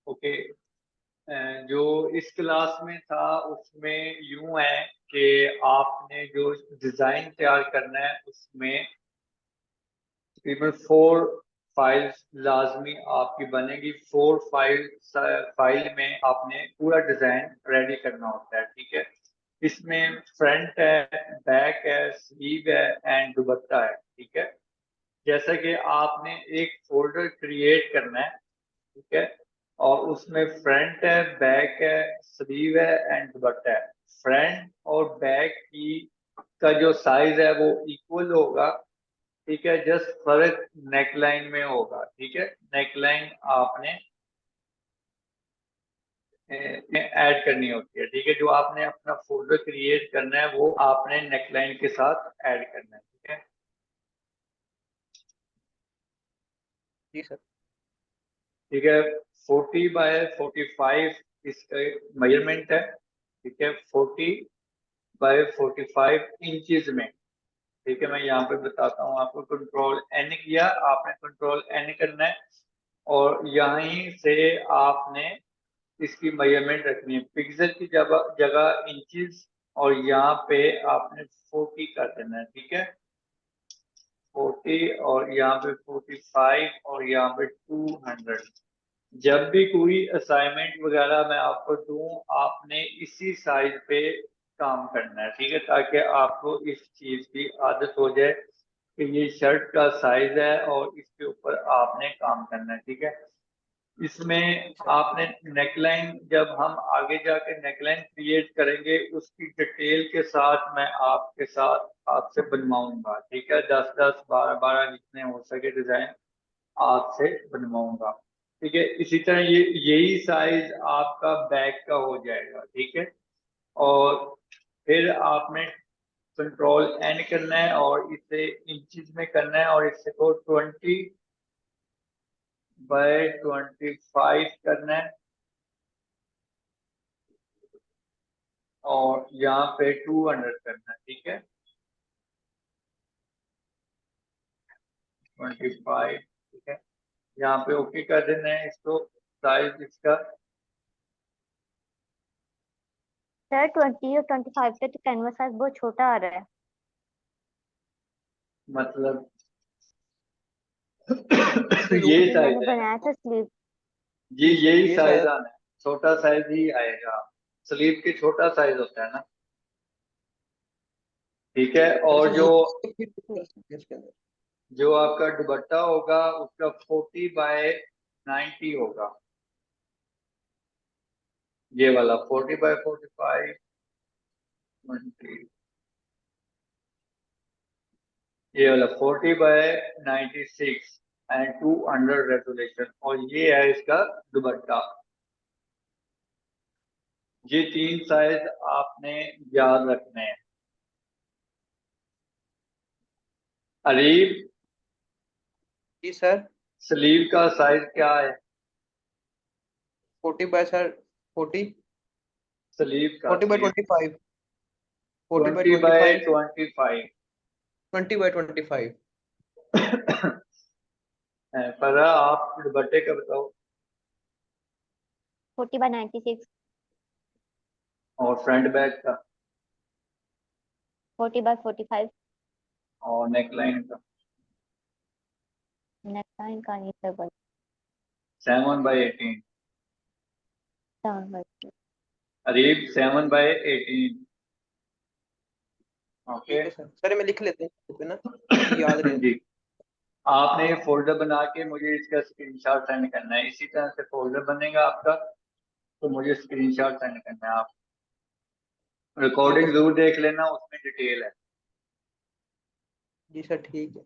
Okay. जो इस class में था उसमें यूं है कि आपने जो डिजाइन तैयार करना है उसमें तकरीबन 4 फाइल्स लाजमी आपकी बनेगी। 4 फाइल में आपने पूरा डिजाइन रेडी करना होता है, ठीक है। इसमें फ्रंट है, बैक है, स्लीव है एंड दुपट्टा है, ठीक है। जैसा कि आपने एक फोल्डर क्रिएट करना है, ठीक है, और उसमें फ्रंट है, बैक है, स्लीव है एंड दुपट्टा है। फ्रंट और बैक की का जो साइज है वो इक्वल होगा, ठीक है। जस्ट फर्क नेकलाइन में होगा, ठीक है। नेकलाइन आपने ऐड करनी होती है, ठीक है। जो आपने अपना फोल्डर क्रिएट करना है वो आपने नेकलाइन के साथ ऐड करना है, ठीक है। जी सर। ठीक है। 40 बाय 45 इसका मेजरमेंट है, ठीक है। 40 बाय 45 इंचज में, ठीक है। मैं यहाँ पे बताता हूँ आपको। कंट्रोल एन किया आपने, कंट्रोल एन करना है और यहीं से आपने इसकी मेजरमेंट रखनी है। पिक्सल की जगह जगह इंचज और यहाँ पे आपने 40 कर देना है, ठीक है। 40 और यहाँ पे 45 और यहाँ पे 200। जब भी कोई असाइनमेंट वगैरह मैं आपको दूं, आपने इसी साइज पे काम करना है, ठीक है, ताकि आपको इस चीज की आदत हो जाए कि ये शर्ट का साइज है और इसके ऊपर आपने काम करना है, ठीक है। इसमें आपने नेकलाइन, जब हम आगे जाके नेकलाइन क्रिएट करेंगे उसकी डिटेल के साथ मैं आपके साथ आपसे बनवाऊंगा, ठीक है। 10-10, 12-12 जितने हो सके डिजाइन आपसे बनवाऊंगा, ठीक है। इसी तरह यही साइज आपका बैग का हो जाएगा, ठीक है। और फिर आपने कंट्रोल एन करना है और इसे इंचज में करना है और इसे को 20 बाय 25 करना है और यहाँ पे 200 करना है, ठीक है। 25, ठीक है। यहाँ पे ओके कर देना है इसको। साइज इसका सर 20 और 25 पे तो कैनवस साइज बहुत छोटा आ रहा है। मतलब जो ये जो साइज मैंने है, बनाया था स्लीव। ये यही ये साइज शायद आना है। छोटा साइज ही आएगा, स्लीव के छोटा साइज होता है ना, ठीक है। सर और इसमें जो इसके अंदर जो आपका दुपट्टा होगा उसका 40 बाय 90 होगा। ये वाला 40 बाय 45, 20, ये वाला 40 बाय 96 एंड 200 रेजोल्यूशन, और ये है इसका दुपट्टा। ये 3 साइज आपने याद रखने हैं। अरीब, जी सर। स्लीव का साइज क्या है? 40 बाय सर 40, स्लीव का 40 by sleeve 25, 40 by 20 by 25, 25 20 by 25। पर आप दुपट्टे का बताओ 40 बाय 96, और फ्रंट बैक का 40 बाय 45। और नेकलाइन का नेकलाइन का नहीं सर, बस 7/18। 7/2। अरीब 7/18। ओके। ठीक है सर। सर मैं लिख लेते हैं पे ना, याद रहे। जी, आपने ये फोल्डर बना के मुझे इसका स्क्रीनशॉट सेंड करना है। इसी तरह से फोल्डर बनेगा आपका, तो मुझे स्क्रीनशॉट सेंड करना है। आप ठीक है रिकॉर्डिंग सर। जरूर देख लेना, उसमें डिटेल है। जी सर ठीक है।